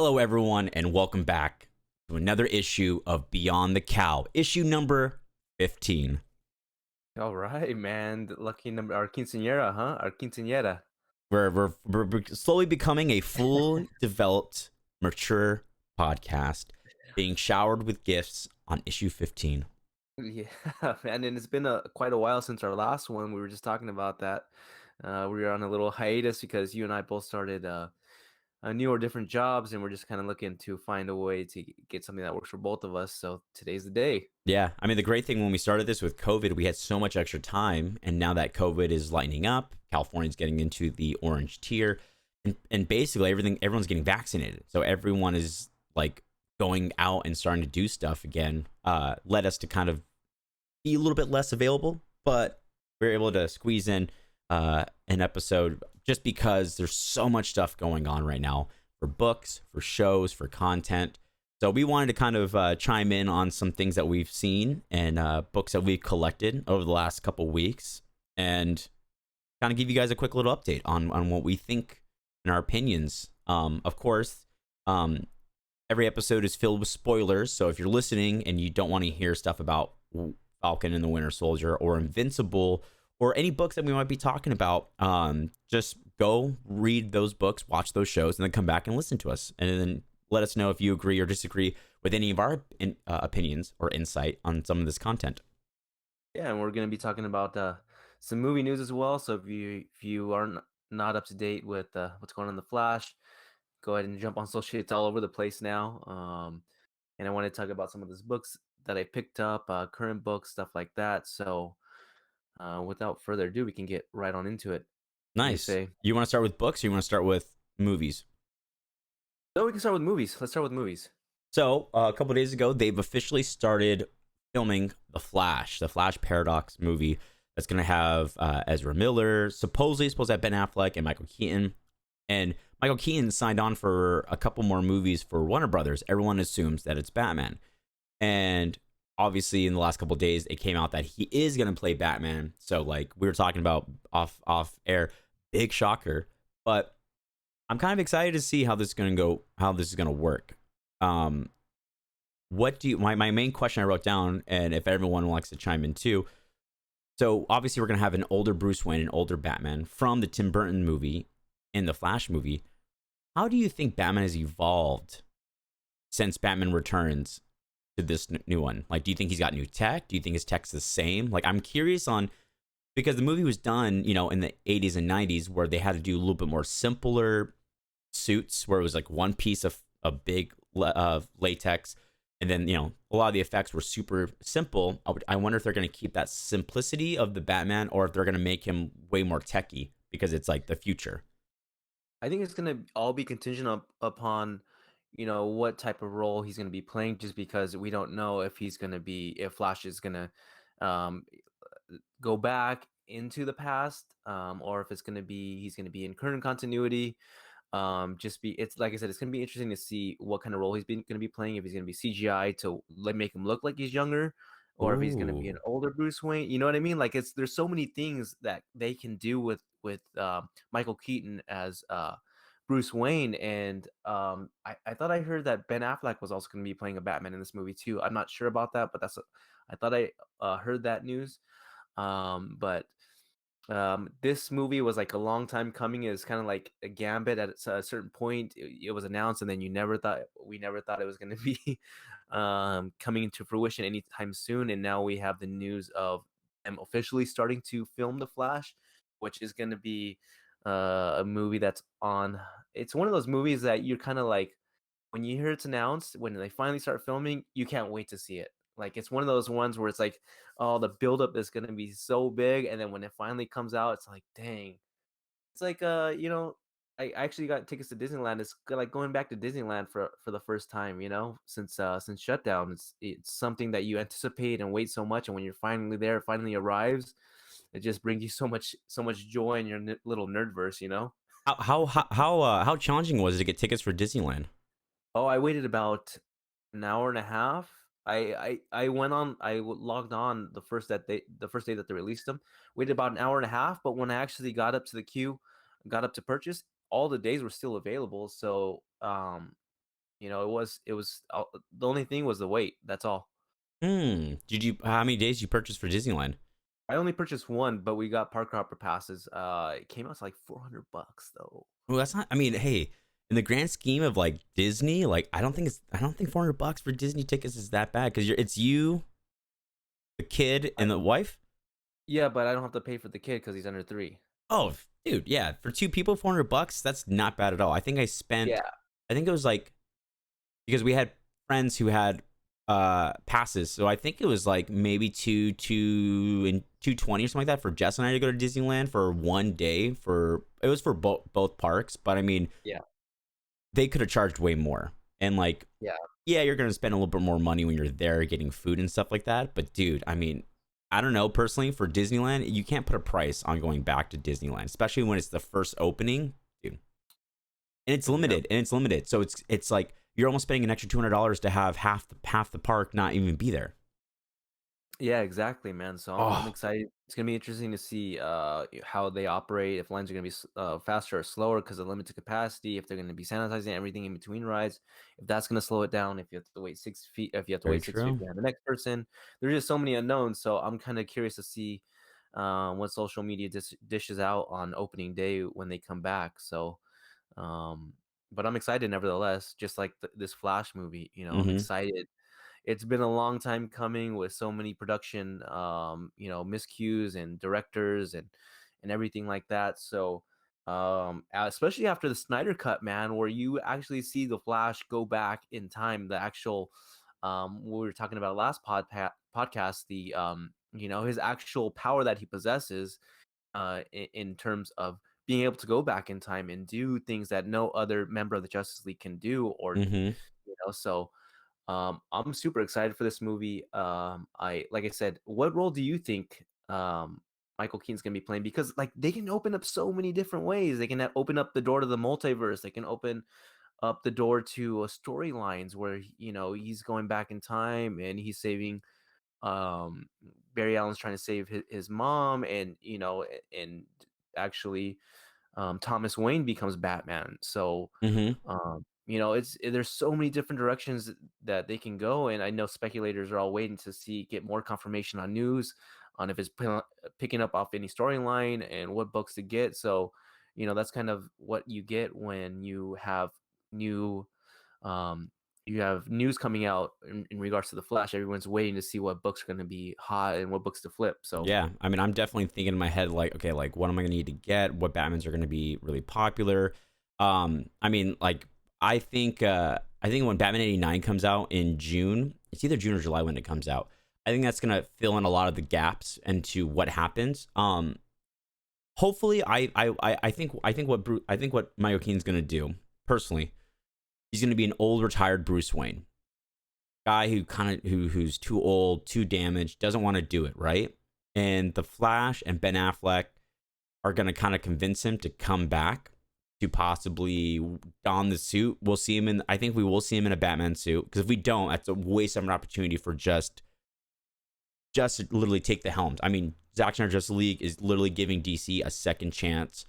Hello, everyone, and welcome back to another issue of Beyond the Cow, issue number 15. All right, man. The lucky number, our quinceañera, huh? Our quinceañera. We're slowly becoming a full developed, mature podcast being showered with gifts on issue 15. Yeah, man. And it's been quite a while since our last one. We were just talking about that. We were on a little hiatus because you and I both started new or different jobs, and we're just kind of looking to find a way to get something that works for both of us. So today's the day. Yeah, I mean, the great thing when we started this with COVID, we had so much extra time. And now that COVID is lightening up, California's getting into the orange tier. And basically, everyone's getting vaccinated. So everyone is like going out and starting to do stuff again. Led us to kind of be a little bit less available, but we were able to squeeze in an episode just because there's so much stuff going on right now for books, for shows, for content. So we wanted to kind of chime in on some things that we've seen and books that we've collected over the last couple weeks, and kind of give you guys a quick little update on what we think and our opinions. Of course, every episode is filled with spoilers. So if you're listening and you don't want to hear stuff about Falcon and the Winter Soldier or Invincible or any books that we might be talking about, just go read those books, watch those shows, and then come back and listen to us. And then let us know if you agree or disagree with any of our opinions or insight on some of this content. Yeah, and we're gonna be talking about some movie news as well. So if you are not up to date with what's going on in the Flash, go ahead and jump on social. It's all over the place now. And I want to talk about some of these books that I picked up, current books, stuff like that. So without further ado, we can get right on into it. What do you Nice. say? You want to start with books or you want to start with movies? No, we can start with movies. Let's start with movies. So a couple days ago, they've officially started filming the Flash Paradox movie that's going to have Ezra Miller, supposedly supposed to have Ben Affleck and Michael Keaton. And Michael Keaton signed on for a couple more movies for Warner Brothers. Everyone assumes that it's Batman. And obviously, in the last couple of days, it came out that he is going to play Batman. So, like we were talking about off air, big shocker. But I'm kind of excited to see how this is going to go, how this is going to work. Um, what do you? My main question I wrote down, and if everyone wants to chime in too. So obviously, we're going to have an older Bruce Wayne, an older Batman from the Tim Burton movie and the Flash movie. How do you think Batman has evolved since Batman Returns to this new one? Like, do you think he's got new tech? Do you think his tech's the same? Like, I'm curious on, because the movie was done, in the 80s and 90s where they had to do a little bit more simpler suits where it was like one piece of a big latex, and then a lot of the effects were super simple. I wonder if they're going to keep that simplicity of the Batman or if they're going to make him way more techy because it's like the future. I think it's gonna all be contingent upon, what type of role he's gonna be playing. Just because we don't know if Flash is gonna um, go back into the past, or if he's gonna be in current continuity. It's like I said, it's gonna be interesting to see what kind of role gonna be playing. If he's gonna be CGI to make him look like he's younger, or if he's gonna be an Ooh. older Bruce Wayne. You know what I mean? Like there's so many things that they can do with Michael Keaton as Bruce Wayne, and I thought I heard that Ben Affleck was also gonna be playing a Batman in this movie too. I'm not sure about that, but I thought I heard that news. But this movie was like a long time coming. It was kind of like a Gambit. At a certain point, it was announced, and then we never thought it was going to be coming to fruition anytime soon. And now we have the news of them officially starting to film The Flash, which is going to be a movie that's on. It's one of those movies that you're kind of like, when you hear it's announced, when they finally start filming, you can't wait to see it. Like it's one of those ones where it's like, oh, the buildup is gonna be so big, and then when it finally comes out, it's like, dang. It's like, I actually got tickets to Disneyland. It's like going back to Disneyland for the first time, since shutdown. It's something that you anticipate and wait so much, and when you're finally there, it finally arrives. It just brings you so much joy in your little nerdverse. How challenging was it to get tickets for Disneyland? Oh, I waited about an hour and a half. I went on. Logged on the first day that they released them. Waited about an hour and a half, but when I actually got up to the queue, got up to purchase, all the days were still available. So it was the only thing was the wait. That's all. Did you? How many days did you purchase for Disneyland? I only purchased one, but we got park hopper passes. It came out to like $400 though. Well, that's not. I mean, hey, in the grand scheme of like Disney, like I don't think $400 for Disney tickets is that bad because it's you, the kid, I, and the wife. yeah, but I don't have to pay for the kid because he's under 3. Oh, dude, yeah, for two people, $400. That's not bad at all. I think I spent. Yeah, I think it was like because we had friends who had passes, so I think it was like maybe two and 220 or something like that for Jess and I to go to Disneyland for one day. For it was for both parks, but I mean yeah, they could have charged way more. And like, yeah. yeah, you're gonna spend a little bit more money when you're there getting food and stuff like that. But dude, I mean, I don't know personally for Disneyland, you can't put a price on going back to Disneyland, especially when it's the first opening, dude. And it's Yep. limited, and it's limited. So it's like you're almost spending an extra $200 to have half the park not even be there. Yeah, exactly, man. So I'm Oh, excited. It's gonna be interesting to see how they operate. If lines are gonna be faster or slower because of limited capacity. If they're gonna be sanitizing everything in between rides. If that's gonna slow it down. If you have to wait 6 feet. If you have to very wait 6 feet true. behind the next person. There's just so many unknowns. So I'm kind of curious to see what social media dishes out on opening day when they come back. So, um, but I'm excited nevertheless. Just like this Flash movie, I'm Mm-hmm. excited. It's been a long time coming with so many production miscues and directors and everything like that. So especially after the Snyder cut, man, where you actually see the Flash go back in time, the actual what we were talking about last podcast, the his actual power that he possesses in terms of being able to go back in time and do things that no other member of the Justice League can do, or Mm-hmm. so I'm super excited for this movie. Like I said, what role do you think Michael Keaton's gonna be playing? Because like they can open up so many different ways. They can open up the door to the multiverse. They can open up the door to storylines where he's going back in time and he's saving. Um, Barry Allen's trying to save his mom, and and actually Thomas Wayne becomes Batman. So, Mm-hmm. there's so many different directions that they can go, and I know speculators are all waiting to get more confirmation on news on if it's picking up off any storyline and what books to get. So, that's kind of what you get when new um, you have news coming out in regards to the Flash. Everyone's waiting to see what books are going to be hot and what books to flip. So, Yeah, I mean, I'm definitely thinking in my head like, okay, like what am I gonna need to get? What Batmans are gonna be really popular? I mean, like I think when Batman '89 comes out in June, it's either June or July when it comes out. I think that's gonna fill in a lot of the gaps into what happens. Hopefully, I think what Michael Keaton's gonna do personally, he's gonna be an old retired Bruce Wayne guy who who's too old, too damaged, doesn't want to do it, right? And the Flash and Ben Affleck are going to kind of convince him to come back to possibly don the suit. We'll see him in I think we will see him in a Batman suit because if we don't, that's a waste of an opportunity for just to literally take the helms. I mean, Zack Snyder Justice League is literally giving DC a second chance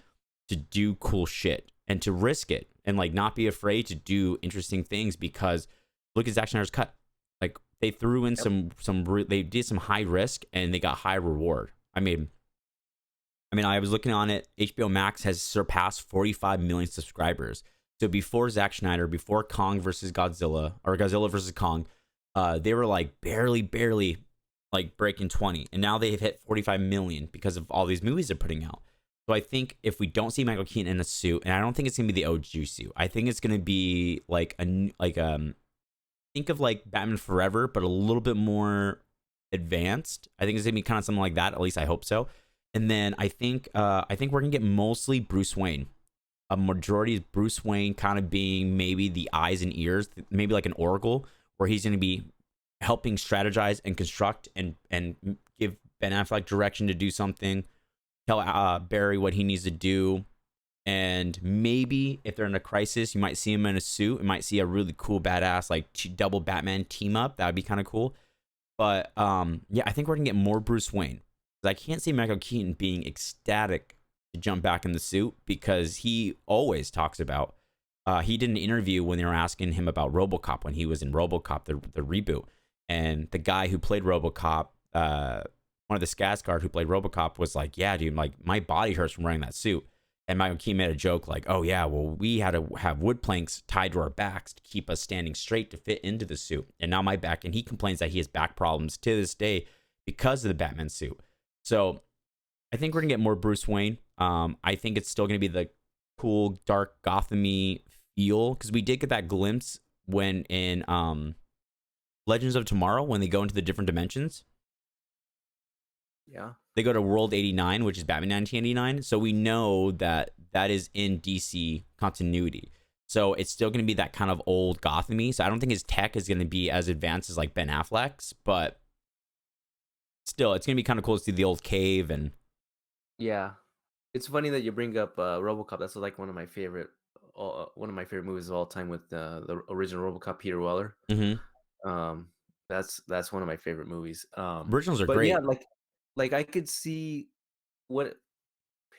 to do cool shit and to risk it and like not be afraid to do interesting things because look at Zack Snyder's cut. Like they threw in yep. they did some high risk and they got high reward. I mean, I was looking on it. HBO Max has surpassed 45 million subscribers. So before Zack Snyder, before Kong versus Godzilla or Godzilla versus Kong, they were like barely like breaking 20, and now they've hit 45 million because of all these movies they're putting out. So I think if we don't see Michael Keaton in a suit, and I don't think it's gonna be the OG suit, I think it's gonna be like think of like Batman Forever, but a little bit more advanced. I think it's gonna be kind of something like that. At least I hope so. And then I think we're gonna get mostly Bruce Wayne. A majority is Bruce Wayne kind of being maybe the eyes and ears, maybe like an oracle, where he's gonna be helping strategize and construct and give Ben Affleck direction to do something. Tell Barry what he needs to do. And maybe if they're in a crisis, you might see him in a suit. You might see a really cool, badass, like double Batman team up. That would be kind of cool. But yeah, I think we're gonna get more Bruce Wayne. 'Cause I can't see Michael Keaton being ecstatic to jump back in the suit because he always talks about he did an interview when they were asking him about RoboCop when he was in RoboCop, the reboot, and the guy who played RoboCop, one of the Skarsgård who played RoboCop, was like, "Yeah, dude, like my body hurts from wearing that suit." And Michael Keaton made a joke like, "Oh yeah, well we had to have wood planks tied to our backs to keep us standing straight to fit into the suit, and now my back." And he complains that he has back problems to this day because of the Batman suit. So I think we're gonna get more Bruce Wayne. I think it's still gonna be the cool, dark, Gotham-y feel, because we did get that glimpse when in Legends of Tomorrow, when they go into the different dimensions. Yeah. They go to World 89, which is Batman 1989. So we know that that is in DC continuity. So it's still going to be that kind of old Gotham-y. So I don't think his tech is going to be as advanced as like Ben Affleck's, but still, it's going to be kind of cool to see the old cave. And Yeah. It's funny that you bring up RoboCop. That's like one of my favorite movies of all time, with the original RoboCop, Peter Weller. Um, that's one of my favorite movies. Originals are But yeah, great. like I could see what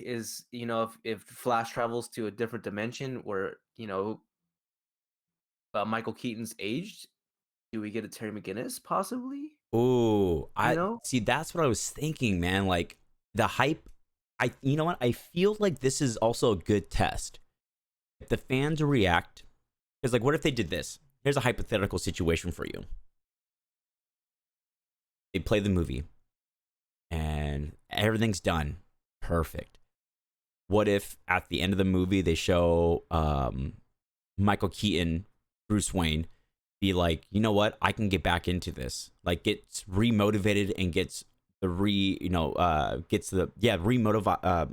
is, if Flash travels to a different dimension where, Michael Keaton's aged. Do we get a Terry McGinnis possibly? Ooh, You I know? see. That's what I was thinking, man. Like the hype. You know what? I feel like this is also a good test. If the fans react, because like, what if they did this? Here's a hypothetical situation for you. They play the movie, and everything's done perfect. What if at the end of the movie they show Michael Keaton, Bruce Wayne, be like, you know what, I can get back into this, like gets remotivated and gets the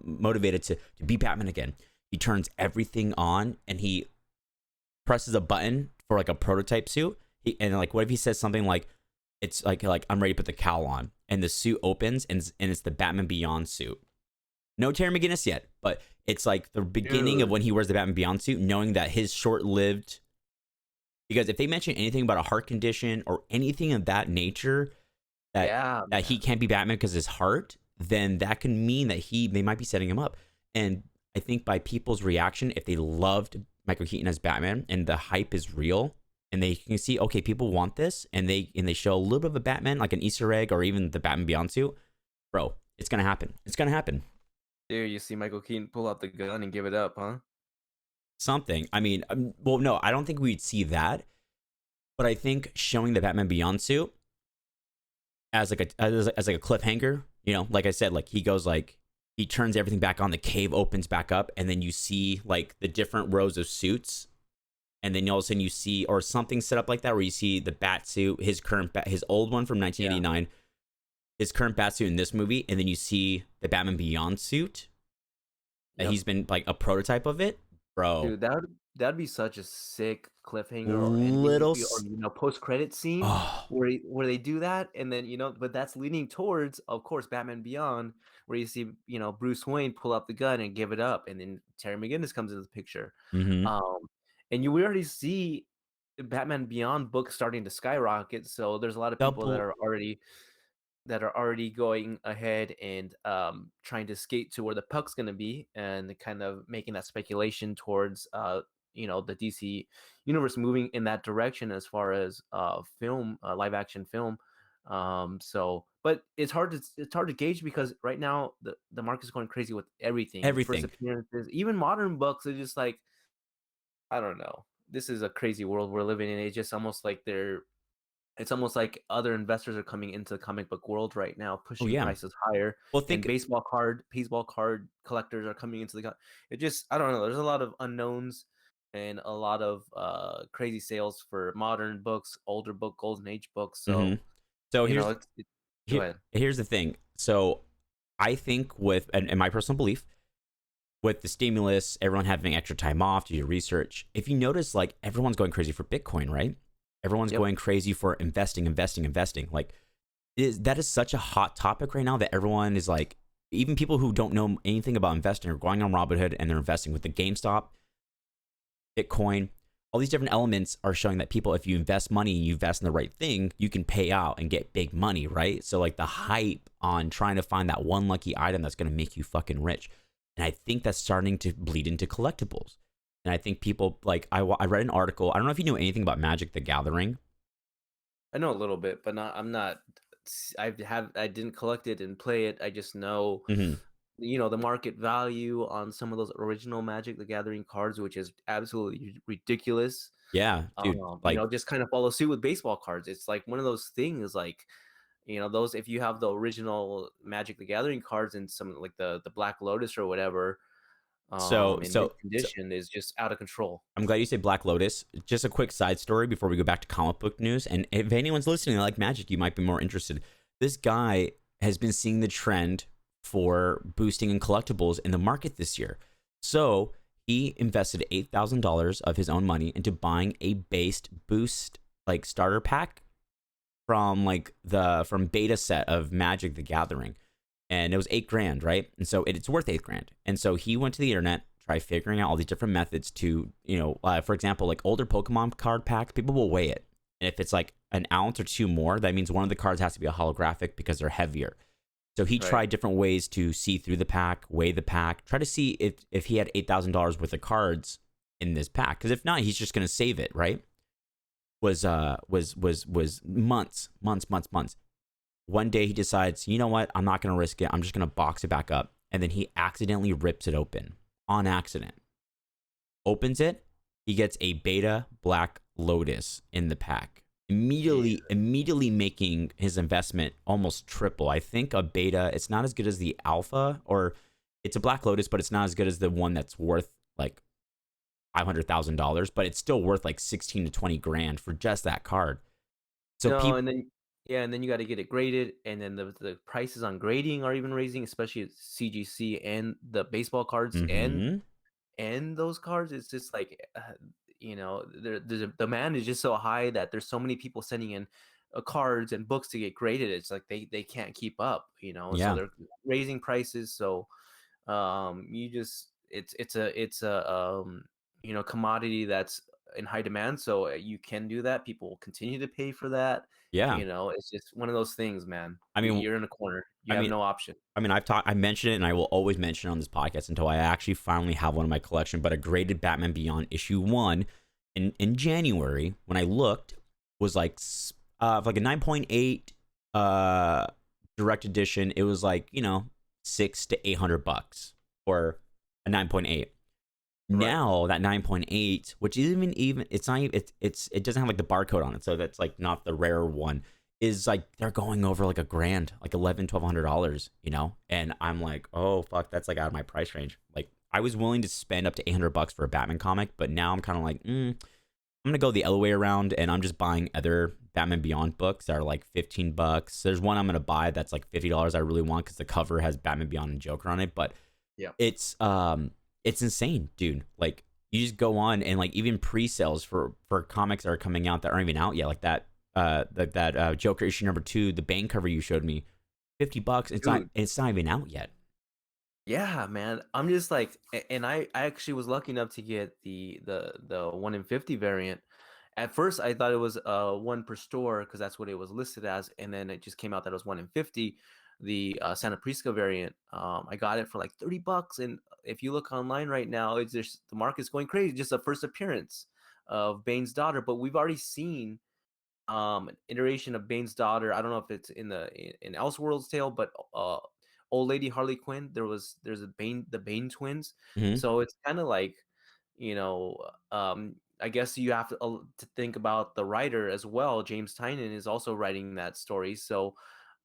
motivated to be Batman again. He turns everything on and he presses a button for like a prototype suit. And like, what if he says something like, it's like I'm ready to put the cowl on, and the suit opens and it's the Batman Beyond suit. No Terry McGinnis yet, but it's like the beginning of Dude. when he wears the Batman Beyond suit, knowing that his short-lived. Because if they mention anything about a heart condition or anything of that nature, that Yeah, that he man. can't be Batman because of his heart, then that can mean that they might be setting him up. And I think by people's reaction, if they loved Michael Keaton as Batman and the hype is real, and they can see, okay, people want this, and they show a little bit of a Batman, like an Easter egg, or even the Batman Beyond suit, bro, it's gonna happen. It's gonna happen. Dude, you see Michael Keaton pull out the gun and give it up, huh? Something. I mean, well, no, I don't think we'd see that, but I think showing the Batman Beyond suit as like a cliffhanger, like I said, like he goes like he turns everything back on, the cave opens back up, and then you see like the different rows of suits, and then all of a sudden you see, or something set up like that, where you see the bat suit, his old one from Yeah. 1989, his current bat suit in this movie, and then you see the Batman Beyond suit that Yep. he's been like a prototype of it, bro. Dude, that'd be such a sick cliffhanger or ending, Little, or post credit scene oh, where they do that, and then but that's leading towards, of course, Batman Beyond, where you see Bruce Wayne pull out the gun and give it up, and then Terry McGinnis comes into the picture, mm-hmm. um, and we already see the Batman Beyond book starting to skyrocket. So there's a lot of people Double, that are already going ahead and trying to skate to where the puck's going to be, and kind of making that speculation towards the DC universe moving in that direction as far as film, live action film. But it's hard to gauge, because right now the market's going crazy with everything, first everything. appearances, even modern books are just like, I don't know. This is a crazy world we're living in. It's almost like other investors are coming into the comic book world right now, Oh pushing yeah. prices higher, Well, and think. baseball card collectors are coming into it. Just, I don't know. There's a lot of unknowns and a lot of crazy sales for modern books, older book, golden age books. Mm-hmm. So So go here, ahead. here's the thing. So I think with, and my personal belief, with the stimulus, everyone having extra time off to do research. If you notice, like everyone's going crazy for Bitcoin, right? Everyone's Yep. going crazy for investing. Like that is such a hot topic right now that everyone is like, even people who don't know anything about investing are going on Robinhood and they're investing with the GameStop, Bitcoin. All these different elements are showing that people, if you invest money and you invest in the right thing, you can pay out and get big money, right? So like the hype on trying to find that one lucky item that's going to make you fucking rich. And I think that's starting to bleed into collectibles. And I think people like I read an article. I don't know if you knew anything about Magic the Gathering. I know a little bit, but not. I'm not. I didn't collect it and play it. I just know, Hmm. the market value on some of those original Magic the Gathering cards, which is absolutely ridiculous. Yeah, dude. Like, Just kind of follow suit with baseball cards. It's like one of those things, like, those, if you have the original Magic the Gathering cards and some like the Black Lotus or whatever, so in mint so so condition is just out of control. I'm glad you say Black Lotus. Just a quick side story before we go back to comic book news. And if anyone's listening like Magic, you might be more interested. This guy has been seeing the trend for boosting in collectibles in the market this year. So he invested $8,000 of his own money into buying a based boost like starter pack from from beta set of Magic the Gathering. And it was 8 grand, right? And so it's worth 8 grand. And so he went to the internet, tried figuring out all these different methods to, for example, like older Pokemon card packs, people will weigh it. And if it's like an ounce or two more, that means one of the cards has to be a holographic because they're heavier. So he Right. tried different ways to see through the pack, weigh the pack, try to see if he had $8,000 worth of cards in this pack. Because if not, he's just gonna save it, right? Was months. One day he decides, you know what? I'm not going to risk it. I'm just going to box it back up. And then he accidentally rips it open on accident. Opens it. He gets a beta Black Lotus in the pack. Yeah. Immediately making his investment almost triple. I think a beta, it's not as good as the alpha, or it's a Black Lotus, but it's not as good as the one that's worth like $500,000, but it's still worth like 16 to 20 grand for just that card. So No, people, and then yeah, and then you got to get it graded, and then the prices on grading are even raising, especially at CGC and the baseball cards mm-hmm, and those cards. It's just like the demand is just so high that there's so many people sending in cards and books to get graded. It's like they can't keep up, so yeah, they're raising prices. So you just it's a commodity that's in high demand, so you can do that. People will continue to pay for that. yeah. It's just one of those things, man. I mean, You're in a corner, you I have mean, no option. I mentioned it, and I will always mention it on this podcast until I actually finally have one in my collection. But a graded Batman Beyond issue 1 in January, when I looked, was like a 9.8 direct edition. It was like $600 to $800 for a 9.8. Right. Now that 9.8, which isn't even it's not even, it doesn't have like the barcode on it, so that's like not the rare one, is like they're going over like a grand, like 11, $1,200, and I'm like, oh fuck, that's like out of my price range. Like I was willing to spend up to $800 for a Batman comic, but now I'm kind of like, I'm gonna go the other way around, and I'm just buying other Batman Beyond books that are like $15. There's one I'm gonna buy that's like $50 I really want because the cover has Batman Beyond and Joker on it, but Yeah. it's insane, dude. Like you just go on, and like even pre-sales for comics that are coming out that aren't even out yet, like that Joker issue number 2, the Bane cover you showed me, $50. Dude. It's not even out yet. Yeah, man. I'm just like, and I actually was lucky enough to get the 1 in 50 variant. At first, I thought it was 1 per store because that's what it was listed as, and then it just came out that it was 1 in 50. The Santa Prisca variant, I got it for like $30, and if you look online right now, it's just the market's going crazy. Just a first appearance of Bane's daughter, but we've already seen an iteration of Bane's daughter. I don't know if it's in Elseworlds Tale, but old lady Harley Quinn. There's the Bane twins. Hmm. So it's kind of like, I guess you have to think about the writer as well. James Tynion is also writing that story, so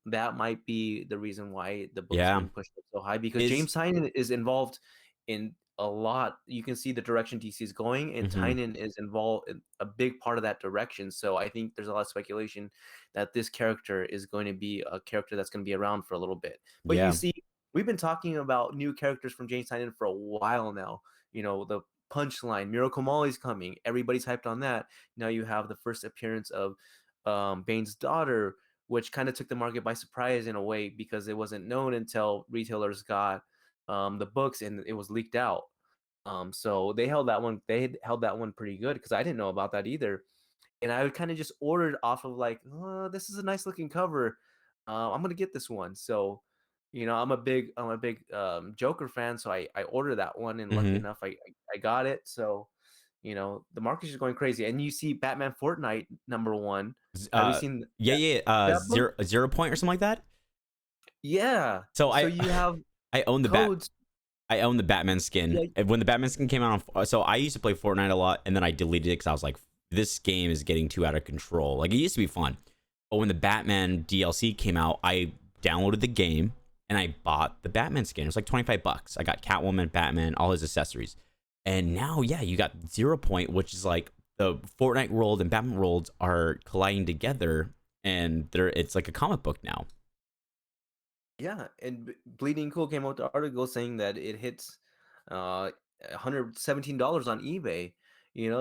that might be the reason why the book's Yeah. being pushed up so high, because Is James Tynion is involved in a lot. You can see the direction DC is going, and hmm Tynion is involved in a big part of that direction. So I think there's a lot of speculation that this character is going to be a character that's going to be around for a little bit. But you yeah, see, we've been talking about new characters from James Tynion for a while now. The Punchline, Miracle Molly's coming. Everybody's hyped on that. Now you have the first appearance of Bane's daughter, which kind of took the market by surprise in a way because it wasn't known until retailers got the books and it was leaked out. So they held that one. They held that one pretty good because I didn't know about that either. And I kind of just ordered off of like, oh, this is a nice looking cover. I'm gonna get this one. So I'm a big Joker fan, so I ordered that one, and lucky Mm-hmm. enough, I got it. So, the market's just going crazy. And you see Batman Fortnite #1. Have you Uh, seen yeah, that yeah, that book? zero point or something like that. Yeah. So So you have I own the codes. I own the Batman skin. Yeah, And when the Batman skin came out, so I used to play Fortnite a lot, and then I deleted it because I was like, this game is getting too out of control. Like it used to be fun, but when the Batman DLC came out, I downloaded the game and I bought the Batman skin. It was like $25. I got Catwoman, Batman, all his accessories, and now yeah, you got Zero Point, which is like the Fortnite world and Batman worlds are colliding together, and it's like a comic book now. yeah, and Bleeding Cool came out with the article saying that it hits uh $117 on eBay.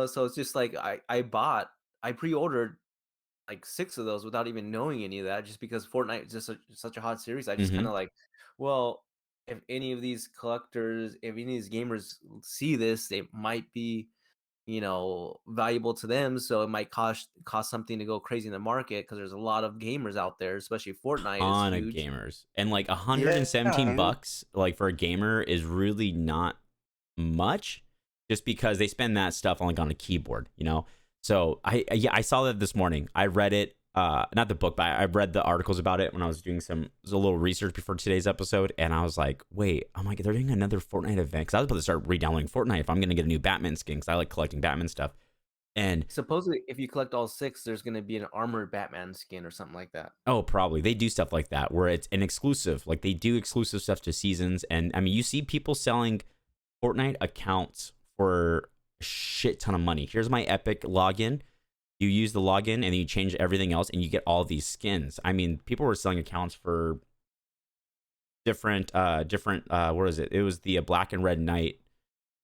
So it's just like I pre-ordered like 6 of those without even knowing any of that, just because Fortnite is just such a hot series. I just Mm-hmm. kind of like, well, if any of these collectors, if any of these gamers see this, it might be, valuable to them. So it might cost something to go crazy in the market, because there's a lot of gamers out there, especially Fortnite is Ton of huge. gamers, and like Yeah. $117 like for a gamer is really not much, just because they spend that stuff on like on a keyboard. So yeah, I saw that this morning. I read it, not the book, but I read the articles about it when I was doing a little research before today's episode, and I was like, wait, I'm like, they're doing another Fortnite event, because I was about to start re-downloading Fortnite if I'm gonna get a new Batman skin, because I like collecting Batman stuff. And Supposedly, if you collect all 6, there's going to be an armored Batman skin or something like that. oh, probably. They do stuff like that where it's an exclusive. Like they do exclusive stuff to seasons. And I mean, you see people selling Fortnite accounts for a shit ton of money. Here's my Epic login. You use the login and then you change everything else and you get all these skins. I mean, people were selling accounts for different what is it? It was the Black and Red Knight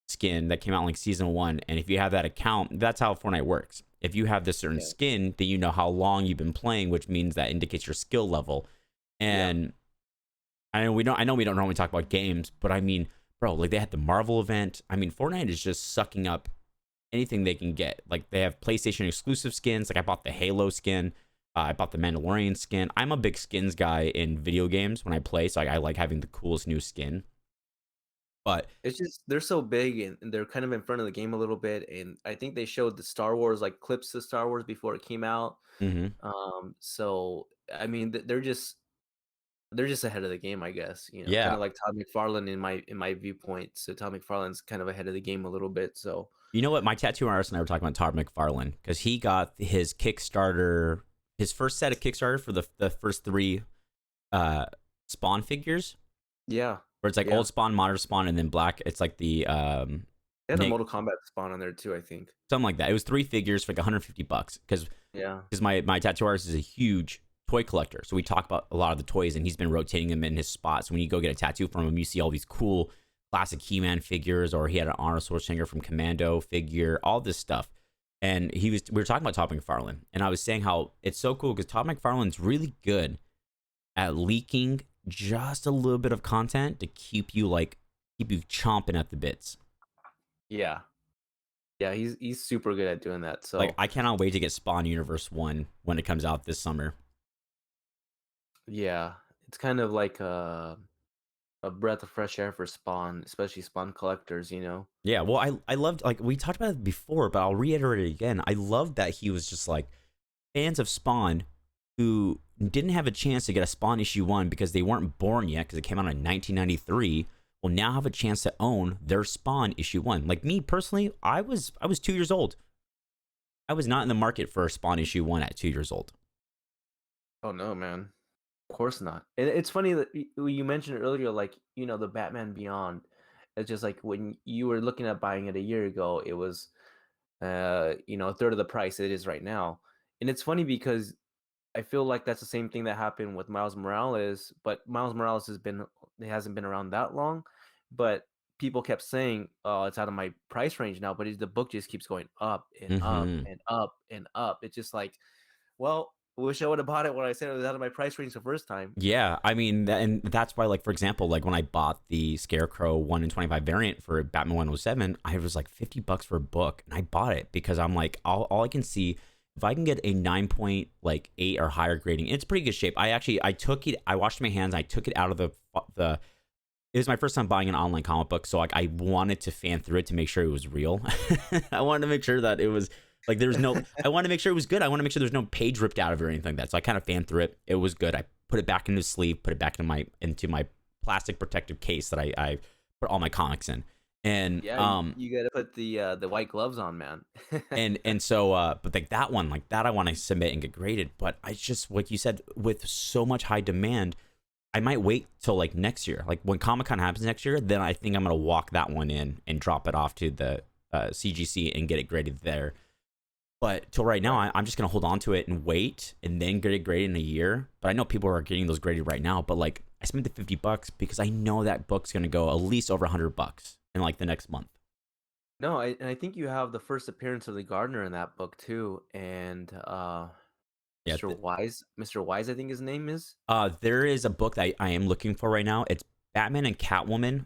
skin that came out in like season 1. And if you have that account, that's how Fortnite works. If you have this certain Yeah. skin, then you know how long you've been playing, which means that indicates your skill level. Yeah. And I know we don't normally talk about games, but I mean, bro, like they had the Marvel event. I mean, Fortnite is just sucking up anything they can get. Like they have PlayStation exclusive skins. Like I bought the Halo skin. I bought the Mandalorian skin. I'm a big skins guy in video games when I play, so I like having the coolest new skin. But It's just they're so big, and they're kind of in front of the game a little bit, and I think they showed the Star Wars, like clips of Star Wars before it came out. mhm. So I mean, they're just ahead of the game, I guess. Kind Yeah, of like Todd McFarlane in my viewpoint. So Todd McFarlane's kind of ahead of the game a little bit. So you know what? My tattoo artist and I were talking about Todd McFarlane because he got his Kickstarter, his first set of Kickstarter for the first three uh, Spawn figures, yeah, where it's like yeah, old Spawn, modern Spawn, and then black. It's like the they had a Nick, Mortal Kombat spawn on there too, I think. something like that. It was three figures for like $150 Yeah, because my tattoo artist is a huge toy collector, so we talk about a lot of the toys, and he's been rotating them in his spots. When you go get a tattoo from him, you see all these cool classic He-Man figures, or he had an Arnold Schwarzenegger from Commando figure, all this stuff. And we were talking about Todd McFarlane, and I was saying how it's so cool because Todd McFarlane's really good at leaking just a little bit of content to keep you chomping at the bits. yeah, yeah. He's super good at doing that. Like So I cannot wait to get Spawn Universe 1 when it comes out this summer. yeah, it's kind of like a breath of fresh air for Spawn, especially Spawn collectors. Yeah, well, I loved, like we talked about it before, but I'll reiterate it again. I loved that he was just like fans of Spawn who didn't have a chance to get a Spawn issue 1 because they weren't born yet because it came out in 1993 will now have a chance to own their Spawn issue 1. Like me personally, I was 2 years old. I was not in the market for a Spawn issue 1 at 2 years old. Oh no, man. Of course not. And it's funny that you mentioned earlier, like, the Batman Beyond. It's just like when you were looking at buying it a year ago, it was, a third of the price it is right now. And it's funny because I feel like that's the same thing that happened with Miles Morales, but Miles Morales he hasn't been around that long, but people kept saying, "Oh, it's out of my price range now," but the book just keeps going up and up Hmm. and up and up. It's just like, well, wish I would have bought it when I said it was out of my price range the first time. Yeah, I mean, and that's why, like, for example, like when I bought the Scarecrow 1 in 25 variant for Batman 107, I was like $50 for a book, and I bought it because I'm like, all I can see if I can get a 9.8 or higher grading, it's pretty good shape. I took it. I washed my hands. I took it out of the. It was my first time buying an online comic book, so like I wanted to fan through it to make sure it was real. I wanted to make sure that it was like there's no. I wanted to make sure it was good. I want to make sure there's no page ripped out of it or anything like that. So I kind of fanned through it. It was good. I put it back into the sleeve, put it back into my plastic protective case that I put all my comics in. And Yeah, you gotta put the white gloves on, man. and so but like that one, like that I want to submit and get graded. But I just, like you said, with so much high demand, I might wait till like next year. Like when Comic-Con happens next year, then I think I'm gonna walk that one in and drop it off to the CGC and get it graded there. But till right now, I'm just gonna hold on to it and wait, and then get it graded in a year. But I know people are getting those graded right now. But like I spent the $50 because I know that book's gonna go at least over $100 in like the next month. No, I think you have the first appearance of the gardener in that book too, and Yeah. Mr. Wise, I think his name is. There is a book that I am looking for right now. It's Batman and Catwoman,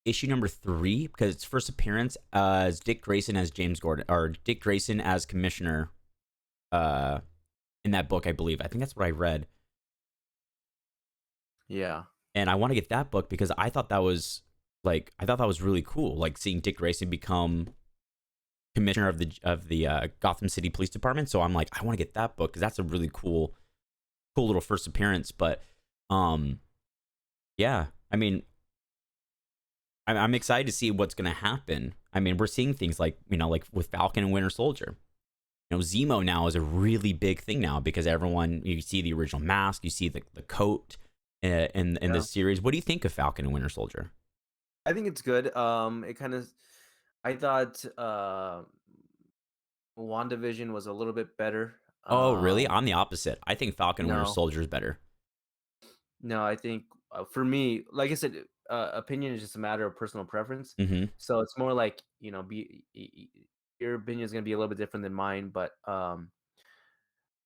issue number 3, because it's first appearance as Dick Grayson as James Gordon, or Dick Grayson as Commissioner. In that book, I believe. I think that's what I read, Yeah. and I want to get that book because I thought that was really cool. Like seeing Dick Grayson become commissioner of the Gotham City Police Department. So I'm like, I want to get that book because that's a really cool little first appearance. But yeah, I mean, I'm excited to see what's gonna happen. I mean, we're seeing things like, like with Falcon and Winter Soldier. Zemo now is a really big thing now because you see the original mask, you see the coat in this series. What do you think of Falcon and Winter Soldier? I think it's good. I thought WandaVision was a little bit better. Oh, really? I'm the opposite. I think Falcon and Winter No, Soldier is better. no, I think for me, like I said, opinion is just a matter of personal preference. Mm-hmm. So it's more like your opinion is gonna be a little bit different than mine, but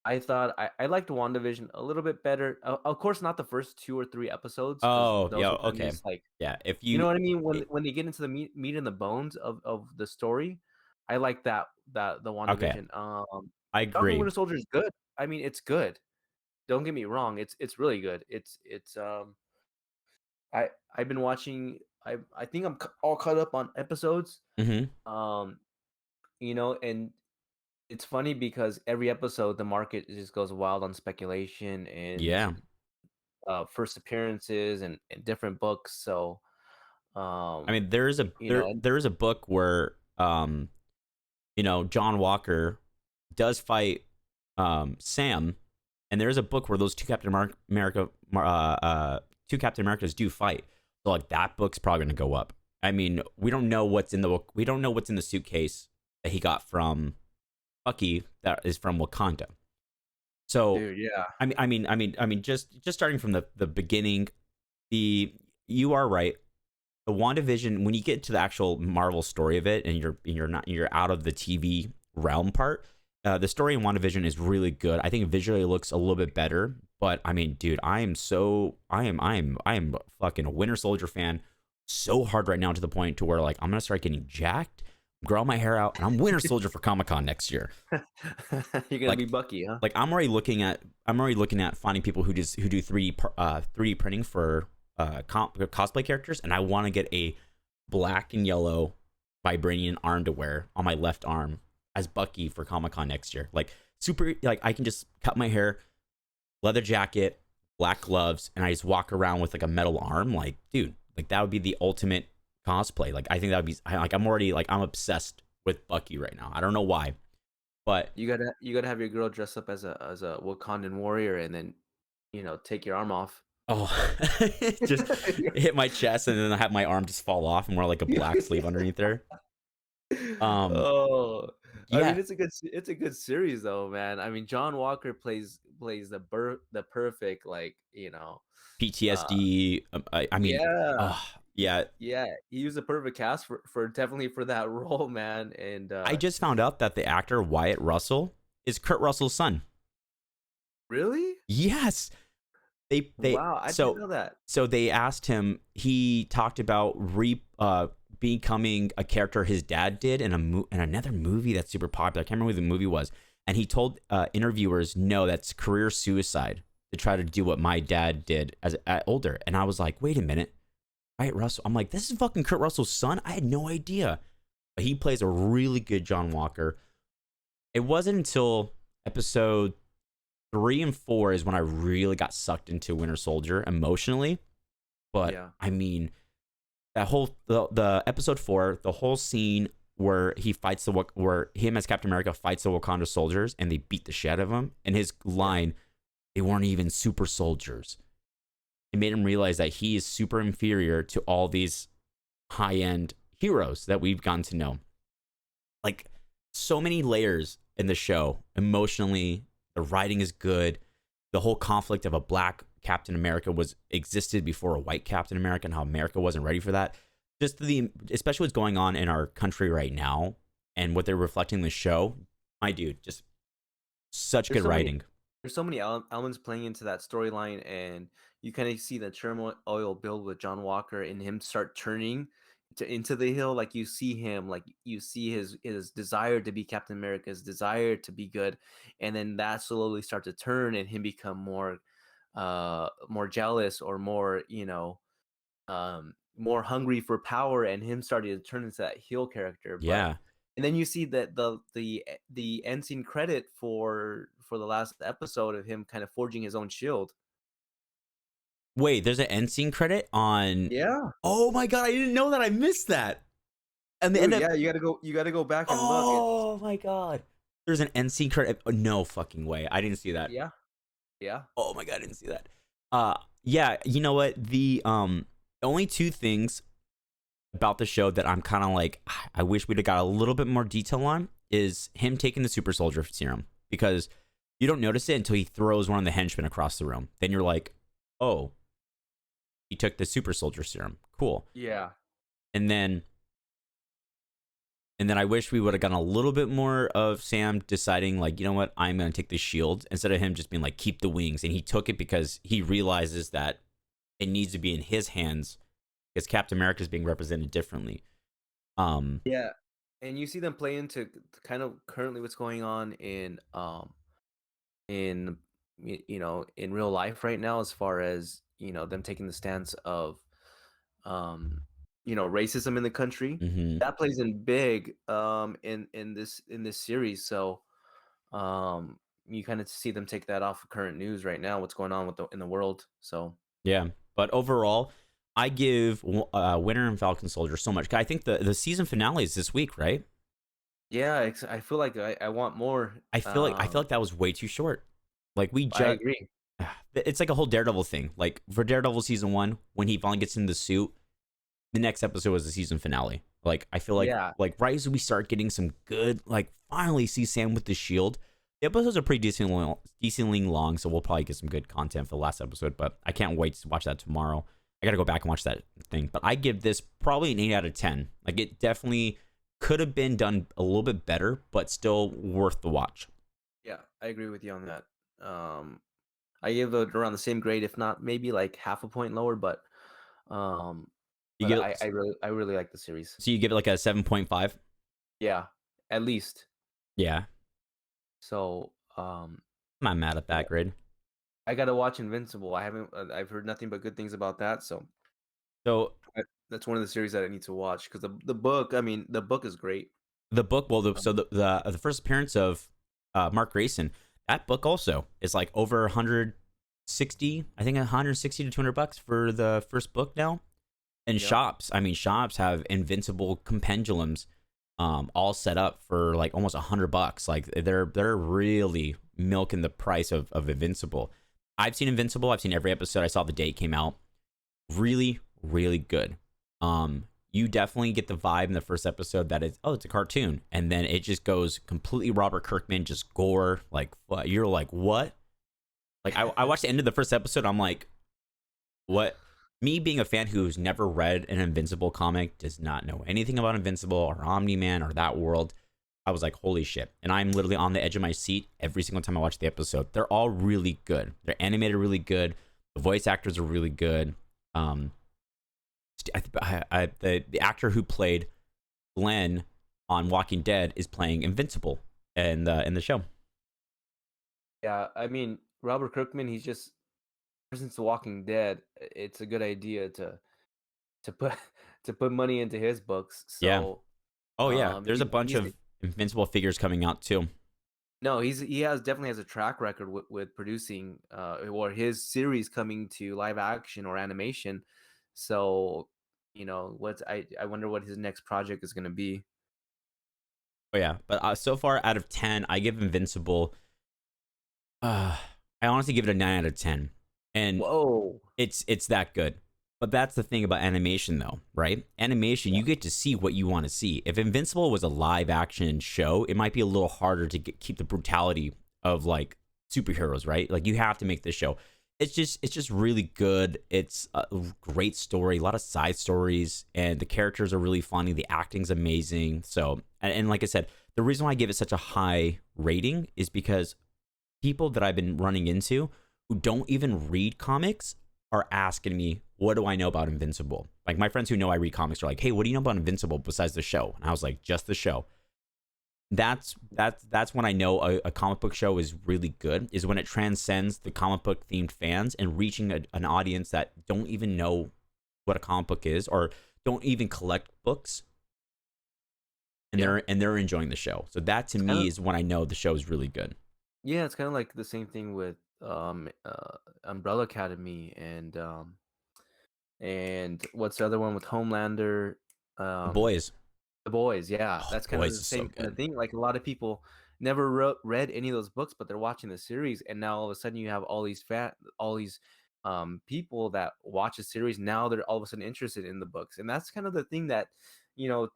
I thought I liked WandaVision a little bit better. Of course, not the first 2 or 3 episodes because Oh, those yeah, are kind of okay. just like Yeah, if you know you, what I mean. it, When they get into the meat and the bones of the story, I like the okay, WandaVision. I Falcon agree. Winter Soldier is good. I mean, it's good. Don't get me wrong. It's really good. It's I I've been watching. I think I'm all caught up on episodes. Mm-hmm. Um, and it's funny because every episode the market just goes wild on speculation and Yeah. first appearances and different books. So, I um, mean, there is a and there is a book where John Walker does fight Sam, and there's a book where those two two Captain Americas do fight. So like that book's probably gonna go up. I mean, we don't know what's in the book. We don't know what's in the suitcase that he got from Bucky that is from Wakanda. So dude, yeah, just starting from the beginning, you are right. The WandaVision, when you get to the actual Marvel story of it, and you're out of the TV realm part, the story in WandaVision is really good. I think visually it looks a little bit better, but I mean, dude, I am fucking a Winter Soldier fan so hard right now to the point to where like I'm gonna start getting jacked, grow my hair out, and I'm Winter Soldier for Comic-Con next year. you're gonna be Bucky, huh? Like I'm already looking at finding people who do 3D printing for cosplay characters, and I want to get a black and yellow vibranium arm to wear on my left arm as Bucky for Comic-Con next year. Like super, like I can just cut my hair, leather jacket, black gloves, and I just walk around with like a metal arm. Like, dude, like that would be the ultimate cosplay. Like I think that would be like I'm obsessed with Bucky right now. I don't know why, but You gotta have your girl dress up as a Wakandan warrior, and then take your arm off. oh, just hit my chest and then I have my arm just fall off and wear like a black sleeve underneath there. Um, Oh, I yeah, mean, it's a good series though, man. I mean, John Walker plays the perfect uh PTSD. I mean, yeah, yeah. yeah. He was a perfect cast for definitely for that role, man. And I just found out that the actor Wyatt Russell is Kurt Russell's son. really, Yes, they wow, I didn't so know that. so they asked him. He talked about becoming a character his dad did in in another movie that's super popular. I can't remember what the movie was. and he told interviewers, no, that's career suicide to try to do what my dad did as older. And I was like, wait a minute, right, Russell? I'm like, this is fucking Kurt Russell's son. I had no idea. But he plays a really good John Walker. It wasn't until episode 3 and 4 is when I really got sucked into Winter Soldier emotionally. But I mean, that whole the episode 4, the whole scene where where him as Captain America fights the Wakanda soldiers and they beat the shit out of him, and his line, they weren't even super soldiers. It made him realize that he is super inferior to all these high-end heroes that we've gotten to know. Like, so many layers in the show. Emotionally, the writing is good. The whole conflict of a black Captain America existed before a white Captain America, and how America wasn't ready for that. Just especially what's going on in our country right now and what they're reflecting in the show. My dude, just such good writing. There's so many elements playing into that storyline, and you kind of see the turmoil build with John Walker and him start turning into the hill. Like, you see him, like you see his desire to be Captain America, his desire to be good, and then that slowly starts to turn and him become more jealous, or more, more hungry for power, and him starting to turn into that heel character. Yeah. And then you see that the end scene credit for the last episode of him kind of forging his own shield. Wait, there's an end scene credit on. Yeah. Oh my god, I didn't know that. I missed that. And Dude, yeah, you gotta go back and look. Oh my god, there's an end scene credit. Oh, no fucking way, I didn't see that. Yeah. Oh my god, I didn't see that. Yeah, you know what? The only two things about the show that I'm kind of like, I wish we'd have got a little bit more detail on, is him taking the super soldier serum, because you don't notice it until he throws one of the henchmen across the room. Then you're like, oh, he took the super soldier serum. Cool. Yeah. And then I wish we would have gotten a little bit more of Sam deciding, like, you know what, I'm going to take the shield, instead of him just being like, keep the wings. And he took it because he realizes that it needs to be in his hands, because Captain America is being represented differently. Yeah. And you see them play into kind of currently what's going on in real life right now, as far as, them taking the stance of racism in the country. Mm-hmm. That plays in big in this series. So you kind of see them take that off of current news right now, what's going on in the world. So yeah, but overall, I give Winter and Falcon Soldier so much. I think the season finale is this week, right? Yeah, I feel like I want more. I feel like that was way too short. Like, I agree. It's like a whole Daredevil thing. Like, for Daredevil season 1, when he finally gets in the suit, the next episode was the season finale. Like, I feel like like right as we start getting some good, like, finally see Sam with the shield. The episodes are pretty decently long, so we'll probably get some good content for the last episode. But I can't wait to watch that tomorrow. I got to go back and watch that thing. But I give this probably an 8 out of 10. Like, it definitely could have been done a little bit better, but still worth the watch. Yeah, I agree with you on that. I give it around the same grade, if not maybe like half a point lower. But I really like the series. So you give it like a 7.5? Yeah, at least. Yeah. So I'm not mad at that grade. I gotta watch Invincible. I've heard nothing but good things about that. So that's one of the series that I need to watch, because the book is great. The book, well, the first appearance of Mark Grayson, that book also is like over 160, I think 160 to $200 for the first book now. And shops have Invincible compendiums all set up for like almost $100. Like, they're really milking the price of Invincible. I've seen Invincible. I've seen every episode. I saw the day it came out. Really, really good. You definitely get the vibe in the first episode that it's a cartoon, and then it just goes completely Robert Kirkman, just gore. Like, you're like, what? Like, I watched the end of the first episode. I'm like, what? Me being a fan who's never read an Invincible comic, does not know anything about Invincible or Omni-Man or that world, I was like, holy shit. And I'm literally on the edge of my seat every single time I watch the episode. They're all really good. They're animated really good. The voice actors are really good. The actor who played Glenn on Walking Dead is playing Invincible in the show. Yeah, I mean, Robert Kirkman, he's just ever since The Walking Dead, it's a good idea to put to put money into his books. Yeah. So, Oh yeah. There's a bunch he's of Invincible figures coming out too. no, he has definitely has a track record with producing or his series coming to live action or animation. So, what's I wonder what his next project is going to be. Oh yeah. But so far out of 10, I give Invincible. I honestly give it a 9 out of 10, and Whoa. it's that good. But that's the thing about animation, though, right? Animation, Yeah. you get to see what you want to see. If Invincible was a live action show, it might be a little harder to keep the brutality of like superheroes, right? Like you have to make this show. It's just really good. It's a great story, a lot of side stories, and the characters are really funny. The acting's amazing. So, and like I said, the reason why I give it such a high rating is because people that I've been running into who don't even read comics are asking me, what do I know about Invincible? Like my friends who know I read comics are like, hey, what do you know about Invincible besides the show? And I was like, just the show. That's when I know a comic book show is really good, is when it transcends the comic book themed fans and reaching an audience that don't even know what a comic book is or don't even collect books, and Yeah. they're enjoying the show. So that to It's kind me of is when I know the show is really good. yeah, it's kind of like the same thing with Umbrella Academy and what's the other one with Homelander? The Um boys. The Boys, yeah, Oh, that's the kind of boys the is so same kind of good. thing. Like a lot of people never read any of those books, but they're watching the series, and now all of a sudden you have all these people that watch the series. Now they're all of a sudden interested in the books, and that's kind of the thing that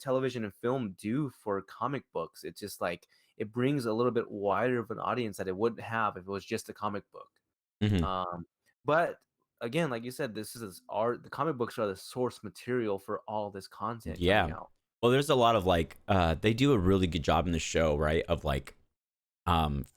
television and film do for comic books. It's just like it brings a little bit wider of an audience that it wouldn't have if it was just a comic book. Hmm. Um, but again, like you said, this is art. The comic books are the source material for all this content Yeah. coming out. Well, there's a lot of like they do a really good job in the show, right? Of like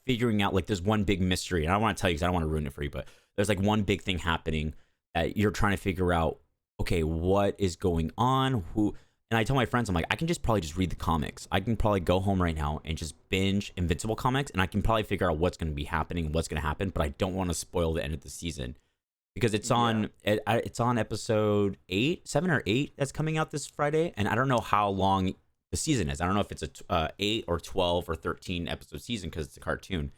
figuring out like there's one big mystery. And I don't want to tell you because I don't want to ruin it for you, but there's like one big thing happening that you're trying to figure out, okay, what is going on? Who and I tell my friends, I'm like, I can just probably just read the comics. I can probably go home right now and just binge Invincible comics and I can probably figure out what's going to be happening, what's going to happen, but I don't want to spoil the end of the season because Yeah. it's on episode 8, 7 or 8 that's coming out this Friday, and I don't know how long the season is. I don't know if it's a 8 or 12 or 13 episode season because it's a cartoon.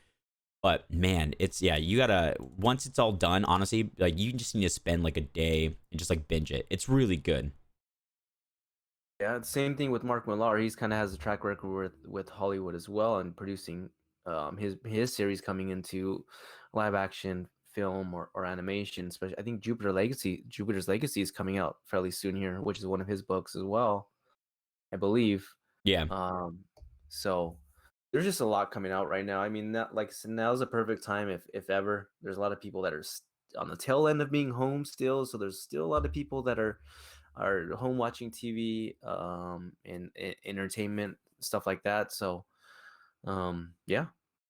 But man, it's yeah, you gotta once it's all done. Honestly, like you just need to spend like a day and just like binge it. It's really good. Yeah, same thing with Mark Millar. He's kind of has a track record with Hollywood as well, and producing his series coming into live action film or animation. Especially, I think Jupiter's Legacy is coming out fairly soon here, which is one of his books as well, I believe. Yeah, Um, so there's just a lot coming out right now. I mean, that like I said, now's a perfect time if ever. There's a lot of people that are on the tail end of being home still, so there's still a lot of people that are home watching TV, and entertainment stuff like that. So, yeah,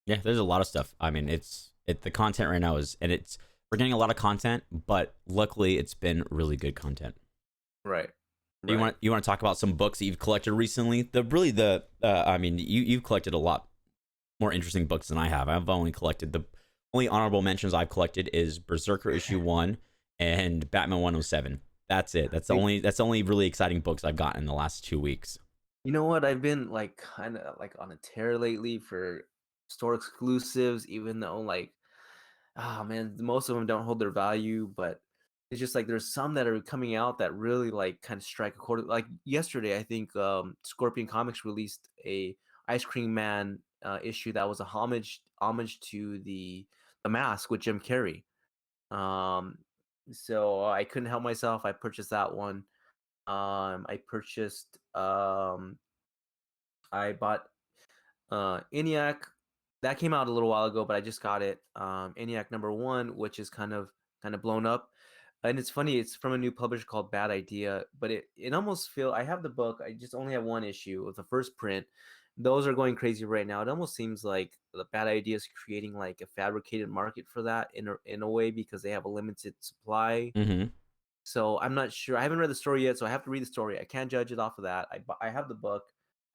yeah. There's a lot of stuff. I mean, the content right now is and it's we're getting a lot of content, but luckily it's been really good content. right, Do right. you want to talk about some books that you've collected recently? The I mean you've collected a lot more interesting books than I have. I've only collected the only honorable mentions I've collected is Berserker issue 1 and Batman 107. That's it. That's the only really exciting books I've gotten in the last 2 weeks. You know what? I've been like kind of like on a tear lately for store exclusives, even though like, ah man, most of them don't hold their value, but it's just like there's some that are coming out that really like kind of strike a chord. Like yesterday, I think Scorpion Comics released a Ice Cream Man issue that was a homage to the Mask with Jim Carrey. Um, so I couldn't help myself. I purchased that one. I purchased I bought ENIAC. That came out a little while ago, but I just got it. ENIAC #1, which is kind of blown up. And it's funny, it's from a new publisher called Bad Idea, but it almost feel I have the book, I just only have one issue of the first print. Those are going crazy right now. It almost seems like the Bad Idea is creating like a fabricated market for that in a way because they have a limited supply. Mm-hmm. So I'm not sure. I haven't read the story yet, so I have to read the story. I can't judge it off of that. I have the book.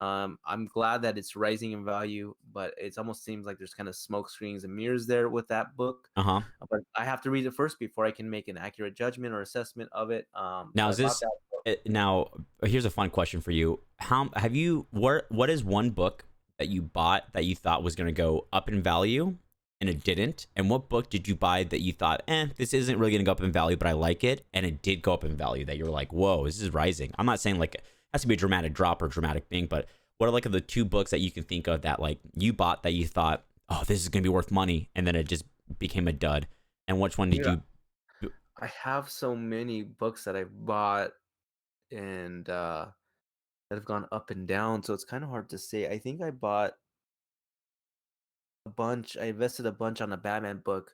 I'm glad that it's rising in value, but it almost seems like there's kind of smoke screens and mirrors there with that book. Uh-huh. But I have to read it first before I can make an accurate judgment or assessment of it. Now So I is bought this that book. now here's a fun question for you. How have you what is one book that you bought that you thought was going to go up in value and it didn't? And what book did you buy that you thought, this isn't really going to go up in value, but I like it, and it did go up in value, that you're like, whoa, this is rising? I'm not saying like it has to be a dramatic drop or dramatic thing, but what are like the two books that you can think of that like you bought that you thought, oh, this is going to be worth money, and then it just became a dud? And which one did Yeah, you? I have so many books that I bought and that have gone up and down, so it's kind of hard to say. I think I bought a bunch. I invested a bunch on a Batman book.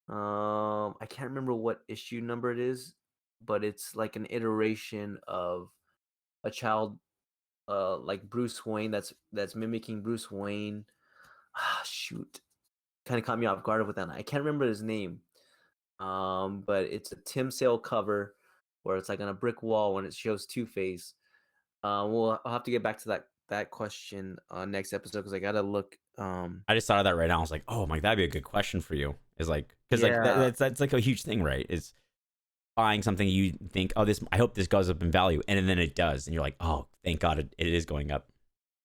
I can't remember what issue number it is, but it's like an iteration of a child, like Bruce Wayne, that's mimicking Bruce Wayne. Ah, shoot, kind of caught me off guard with that. I can't remember his name. But it's a Tim Sale cover where it's like on a brick wall when it shows Two Face. I'll have to get back to that question next episode because I gotta look. I just thought of that right now. I was like, oh my, that'd be a good question for you. Is like, because like Yeah, that's like a huge thing, right? Is buying something you think, oh, this, I hope this goes up in value, and then it does, and you're like, oh, thank God it is going up.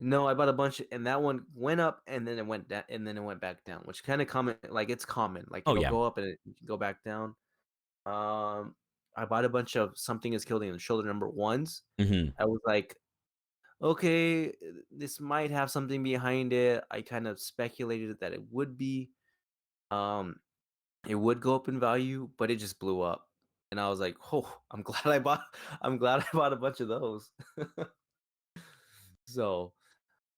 no, I bought a bunch, and that one went up, and then it went down, and then it went back down, which kind of common. Like it's common. Like Oh it'll yeah. go up and it go back down. Um, I bought a bunch of Something Is Killed in the Shoulder number ones. Hmm. I was like, okay, this might have something behind it. I kind of speculated that it would be. Um, it would go up in value, but it just blew up. And I was like, "Oh, I'm glad I bought I'm glad I bought a bunch of those." So,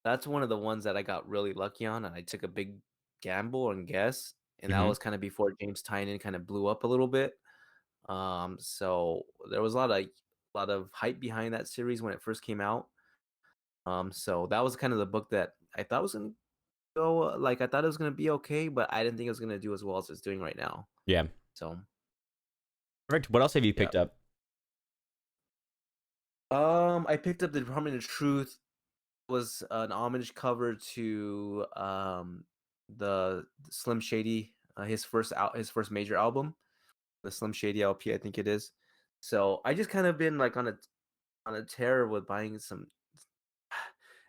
that's one of the ones that I got really lucky on, and I took a big gamble and guess, and that Hmm. was kinda before James Tynion kinda blew up a little bit. So there was a lot of hype behind that series when it first came out. So that was kind of the book that I thought was gonna go, like, I thought it was gonna be okay, but I didn't think it was gonna do as well as it's doing right now. Yeah. So, Perfect. What else have you yeah. picked up? I picked up the Department of Truth. Was an homage cover to the Slim Shady, his first major album, the Slim Shady LP, I think it is. So I just kind of been like on a tear with buying some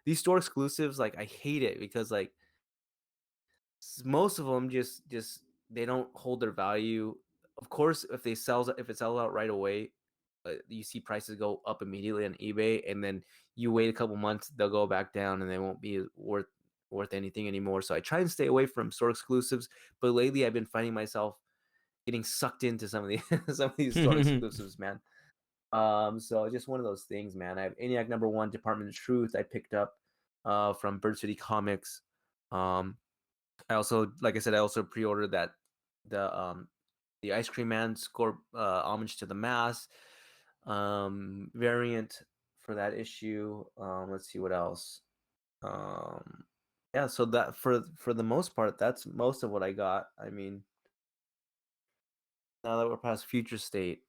these store exclusives. Like I hate it because like most of them just they don't hold their value. Of course, if it sells out right away, you see prices go up immediately on eBay, and then you wait a couple months, they'll go back down, and they won't be worth anything anymore. So I try and stay away from store exclusives. But lately, I've been finding myself getting sucked into some of these some of these store exclusives, man. So just one of those things, man. I have ENIAC number one, Department of Truth. I picked up from Bird City Comics. Um, I also, like I said, I also pre-ordered the um the Ice Cream Man score homage to the mask variant for that issue. Let's see what else. Um, yeah, so that for the most part, that's most of what I got. I mean, now that we're past Future State,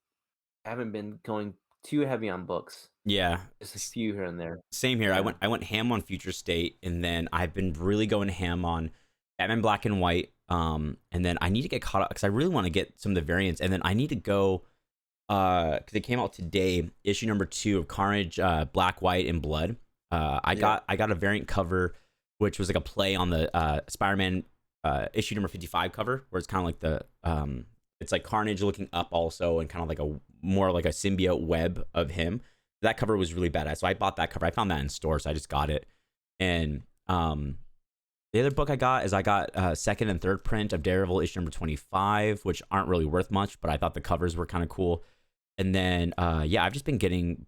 I haven't been going too heavy on books. Yeah. Just a few here and there. Same here. Yeah. I went ham on Future State, and then I've been really going ham on Batman Black and White. And then I need to get caught up because I really want to get some of the variants, and then I need to go because it came out today, issue number 2 of Carnage, Black, White, and Blood. Yeah. I got a variant cover, which was like a play on the Spider-Man issue number 55 cover, where it's kind of like the it's like Carnage looking up also, and kind of like a more like a symbiote web of him. That cover was really badass, so I bought that cover. I found that in store, so I just got it. And the other book I got second and third print of Daredevil issue number 25, which aren't really worth much, but I thought the covers were kind of cool. And then yeah, I've just been getting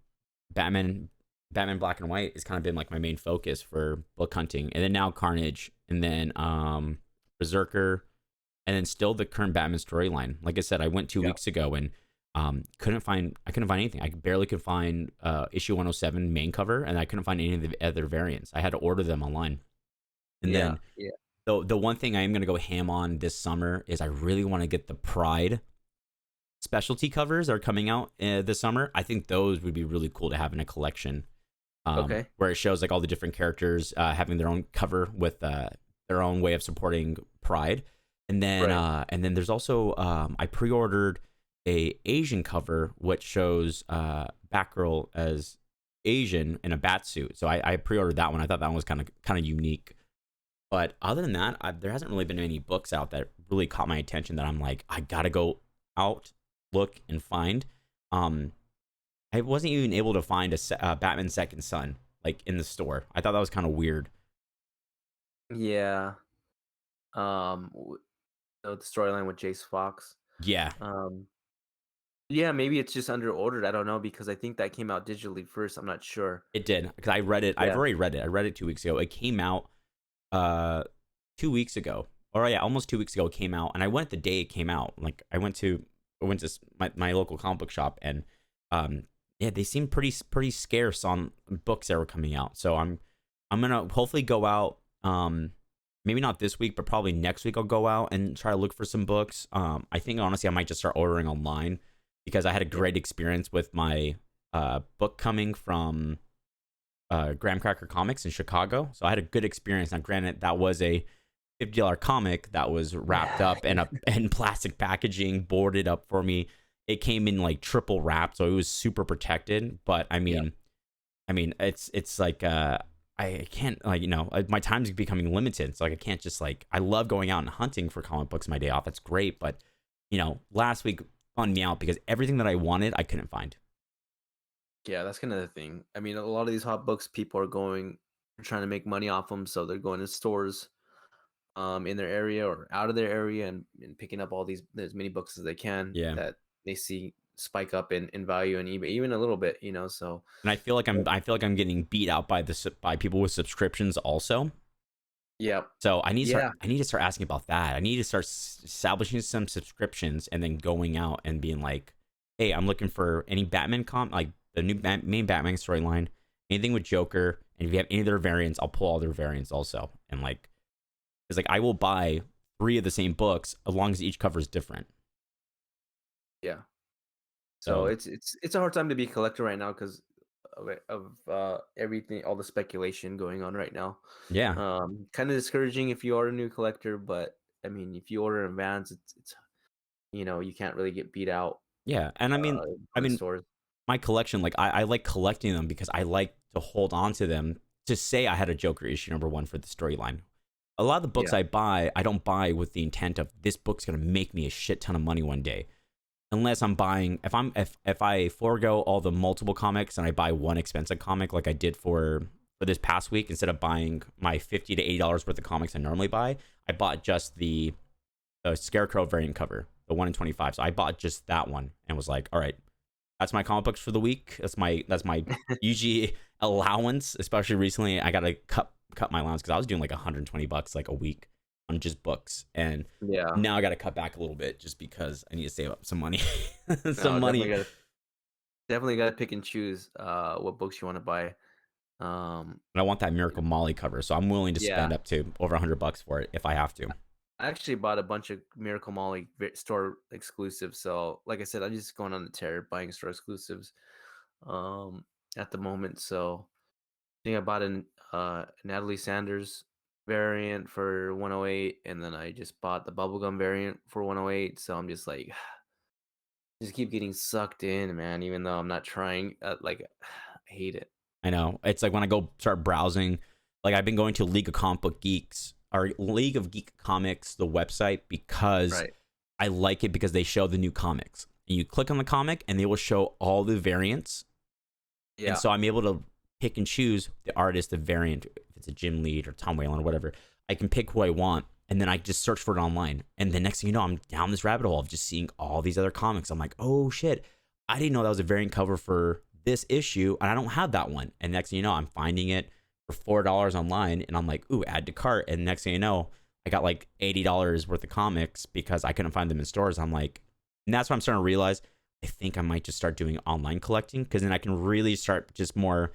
Batman Black and White has kind of been like my main focus for book hunting. And then now Carnage, and then Berserker, and then still the current Batman storyline. Like I said, I went 2 weeks ago and couldn't find anything. I barely could find issue 107 main cover, and I couldn't find any of the other variants. I had to order them online. And Yeah. then Yeah. the one thing I am going to go ham on this summer is I really want to get the Pride specialty covers that are coming out this summer. I think those would be really cool to have in a collection. Okay. where it shows like all the different characters having their own cover with their own way of supporting Pride. Right. And then there's also I pre-ordered a Asian cover which shows Batgirl as Asian in a bat suit. So I pre-ordered that one. I thought that one was kind of unique. But other than that, there hasn't really been any books out that really caught my attention that I'm like, I gotta go out, look, and find. I wasn't even able to find a Batman Second Son like in the store. I thought that was kind of weird. Yeah. The storyline with Jace Fox. Yeah, Um, yeah, maybe it's just under ordered. I don't know because I think that came out digitally first. I'm not sure. it did because I read it. I've Yeah. already read it. I read it 2 weeks ago. It came out uh 2 weeks ago, or yeah, almost 2 weeks ago. It came out, and I went the day it came out. Like I went to my local comic book shop, and yeah, they seemed pretty scarce on books that were coming out. So I'm gonna hopefully go out. Maybe not this week, but probably next week I'll go out and try to look for some books. I think honestly I might just start ordering online because I had a Yeah. great experience with my book coming from Graham Cracker Comics in Chicago. So I had a good experience. Now, granted, that was a $50 comic that was wrapped up in in plastic packaging, boarded up for me. It came in like triple wrapped, so it was super protected. But Yeah. I mean, it's like I can't like my time's becoming limited. So like I can't just like I love going out and hunting for comic books my day off. That's great, but last week fun me out because everything that I wanted I couldn't find. Yeah, that's kind of the thing. I mean, a lot of these hot books, people are trying to make money off them, so they're going to stores, in their area or out of their area, and picking up all these as many books as they can Yeah. that they see spike up in value on eBay, even a little bit. So And I feel like I'm getting beat out by people with subscriptions also. yeah, So yeah, I need to start asking about that. I need to start establishing some subscriptions and then going out and being like, "Hey, I'm looking for any Batman like the new main Batman storyline, anything with Joker, and if you have any of their variants, I'll pull all their variants also." And like, it's like I will buy 3 of the same books as long as each cover is different. yeah. So So it's a hard time to be a collector right now because of everything, all the speculation going on right now. yeah, Kind of discouraging if you are a new collector, but I mean, if you order in advance, it's you can't really get beat out yeah, and I on the mean, stores. my collection, like I like collecting them because I like to hold on to them to say I had a Joker issue #1 for the storyline. A lot of the books Yeah, I buy, I don't buy with the intent of this book's gonna make me a shit ton of money one day. Unless I'm buying, if I forego all the multiple comics and I buy one expensive comic like I did for this past week, instead of buying my $50 to $80 worth of comics I normally buy, I bought just the Scarecrow variant cover, the 1 in 25. So I bought just that one and was like, all right, that's my comic books for the week. That's my UG allowance. Especially recently, I gotta cut my allowance because I was doing like $120 like a week on just books, and yeah. now I gotta cut back a little bit just because I need to save up some money, some No, money. definitely gotta pick and choose what books you want to buy. Um, And I want that Miracle Molly cover, so I'm willing to yeah, spend up to over $100 for it if I have to. I actually bought a bunch of Miracle Molly store exclusives. So, like I said, I'm just going on the tear buying store exclusives um at the moment. So, I think I bought a Natalie Sanders variant for 108, and then I just bought the bubblegum variant for 108. So I'm just like, just keep getting sucked in, man. Even though I'm not trying, like, I hate it. I know. It's like when I go start browsing, like I've been going to League of Comic Book Geeks or League of Geek Comics, the website, because Right. I like it because they show the new comics. And you click on the comic and they will show all the variants. And Yeah. so I'm able to pick and choose the artist, the variant, if it's a Jim Lee or Tom Whalen or whatever. I can pick who I want. And then I just search for it online. And the next thing you know, I'm down this rabbit hole of just seeing all these other comics. I'm like, oh shit, I didn't know that was a variant cover for this issue. And I don't have that one. And next thing you know, I'm finding it for $4 online. And I'm like, ooh, add to cart. And next thing you know, I got like $80 worth of comics because I couldn't find them in stores. I'm like, and that's what I'm starting to realize. I think I might just start doing online collecting because then I can really start just more,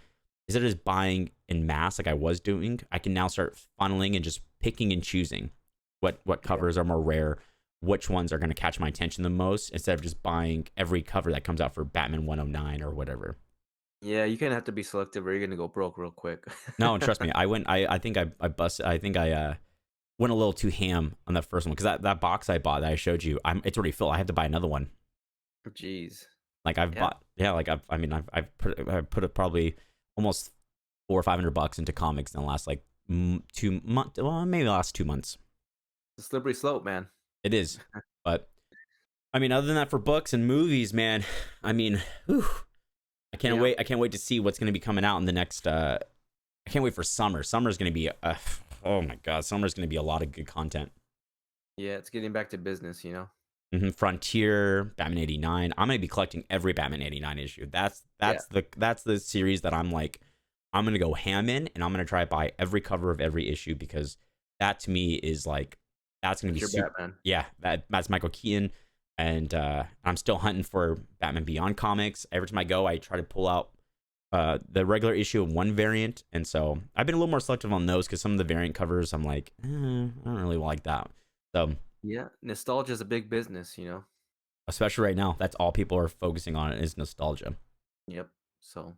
instead of just buying in mass like I was doing, I can now start funneling and just picking and choosing what covers are more rare, which ones are going to catch my attention the most, instead of just buying every cover that comes out for Batman 109 or whatever. Yeah, you kind of have to be selective, or you're gonna go broke real quick. No, and trust me, I think I busted. I think I went a little too ham on that first one because that box I bought that I showed you, it's already full. I have to buy another one. Jeez. Like I've Yeah. bought, yeah, like I've put it probably almost 400 or 500 bucks into comics in the last like 2 months, well, maybe the last 2 months. It's a slippery slope, man. It is, but I mean, other than that, for books and movies, man, I mean, whew, I can't Yeah. wait. I can't wait to see what's going to be coming out in the next. I can't wait for summer. Summer's going to be, oh my god, summer's going to be a lot of good content. Yeah, it's getting back to business, you know. Frontier, Batman '89. I'm gonna be collecting every Batman '89 issue. Yeah. That's the series that I'm like, I'm gonna go ham in, and I'm gonna try to buy every cover of every issue because that to me is like, that's gonna be It's your super. Batman. Yeah, that's Michael Keaton, and I'm still hunting for Batman Beyond comics. Every time I go, I try to pull out the regular issue of one variant, and so I've been a little more selective on those because some of the variant covers I'm like, I don't really like that. So Yeah, nostalgia is a big business, you know. especially right now, that's all people are focusing on is nostalgia. Yep. So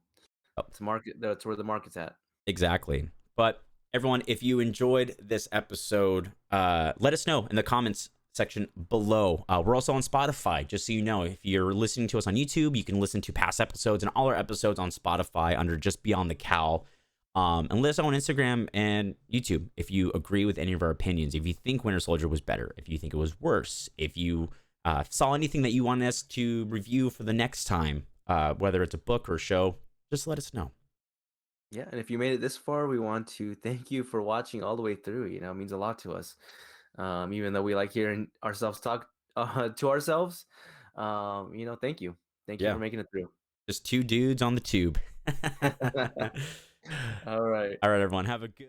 Oh, it's market. That's where the market's at. exactly. But everyone, if you enjoyed this episode, let us know in the comments section below. We're also on Spotify, just so you know. If you're listening to us on YouTube, you can listen to past episodes and all our episodes on Spotify under Just Beyond the Cowl. And let us know on Instagram and YouTube if you agree with any of our opinions. If you think Winter Soldier was better, if you think it was worse, if you saw anything that you want us to review for the next time, whether it's a book or a show, just let us know. Yeah, and if you made it this far, we want to thank you for watching all the way through. You know, it means a lot to us. Even though we like hearing ourselves talk to ourselves, you know, thank you. Thank you Yeah, for making it through. just two dudes on the tube. All right. All right, everyone, have a good